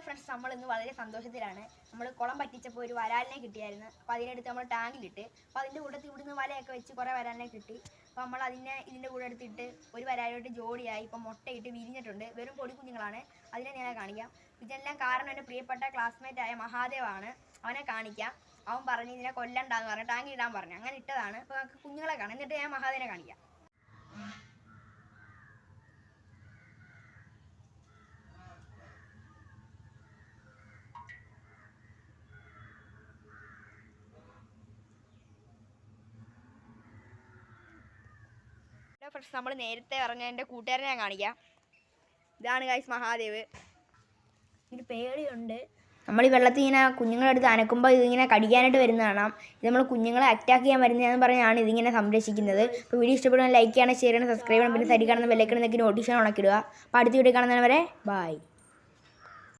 Friends, നമ്മൾ ഇന്ന് വളരെ സന്തോഷത്തിലാണ്. നമ്മൾ കുളം പറ്റിച്ചപ്പോൾ ഒരു വരാലിനെ കിട്ടിയായിരുന്നു. അപ്പോൾ അതിനെടുത്ത് നമ്മൾ ടാങ്കിലിട്ട്, അപ്പോൾ അതിൻ്റെ കൂട്ടത്തിൽ ഇവിടുന്ന് വലയൊക്കെ വെച്ച് കുറേ വരാലിനെ കിട്ടി. അപ്പോൾ നമ്മൾ ഇതിൻ്റെ കൂടെ എടുത്തിട്ട് ഒരു വരാലോട്ട് ജോഡിയായി ഇപ്പം മുട്ടയിട്ട് വിരിഞ്ഞിട്ടുണ്ട്. വെറും പൊടി കുഞ്ഞുങ്ങളാണ്. അതിനെ ഞാൻ കാണിക്കാം. ഇതെല്ലാം കാരണം എൻ്റെ പ്രിയപ്പെട്ട ക്ലാസ്മേറ്റായ മഹാദേവാണ്. അവനെ കാണിക്കാം. അവൻ പറഞ്ഞ് ഇതിനെ കൊല്ലണ്ടെന്ന് പറഞ്ഞു, ടാങ്കിൽ ഇടാൻ പറഞ്ഞു. അങ്ങനെ ഇട്ടതാണ്. അപ്പോൾ നമുക്ക് കുഞ്ഞുങ്ങളെ കാണാം. എന്നിട്ട് ഞാൻ മഹാദേവനെ കാണിക്കാം. ഫ്രണ്ട്സ്, നമ്മൾ നേരത്തെ പറഞ്ഞ എൻ്റെ കൂട്ടുകാരനെ ഞാൻ കാണിക്കാം. ഇതാണ് ഗൈസ് മഹാദേവ്. ഇതിന് പേടിയുണ്ട്. നമ്മൾ ഈ വെള്ളത്തിൽ ഇങ്ങനെ കുഞ്ഞുങ്ങളെടുത്ത് അനക്കുമ്പോൾ ഇതിങ്ങനെ കടിക്കാനായിട്ട് വരുന്ന കാണാം. ഇത് നമ്മൾ കുഞ്ഞുങ്ങളെ അറ്റാക്ക് ചെയ്യാൻ വരുന്നതെന്ന് പറഞ്ഞാണ് ഇതിങ്ങനെ സംരക്ഷിക്കുന്നത്. അപ്പോൾ വീഡിയോ ഇഷ്ടപ്പെടുന്ന ലൈക്ക് ചെയ്യണം, ഷെയർ ചെയ്യണം, സബ്സ്ക്രൈബ് ചെയ്യണം. പിന്നെ സൈഡിൽ കാണുന്ന ബെല്ലൈക്കൺ നോട്ടിഫിക്കേഷൻ ഉണക്കിടുക. അപ്പോൾ അടുത്ത വീഡിയോ കാണുന്നവരെ ബൈ.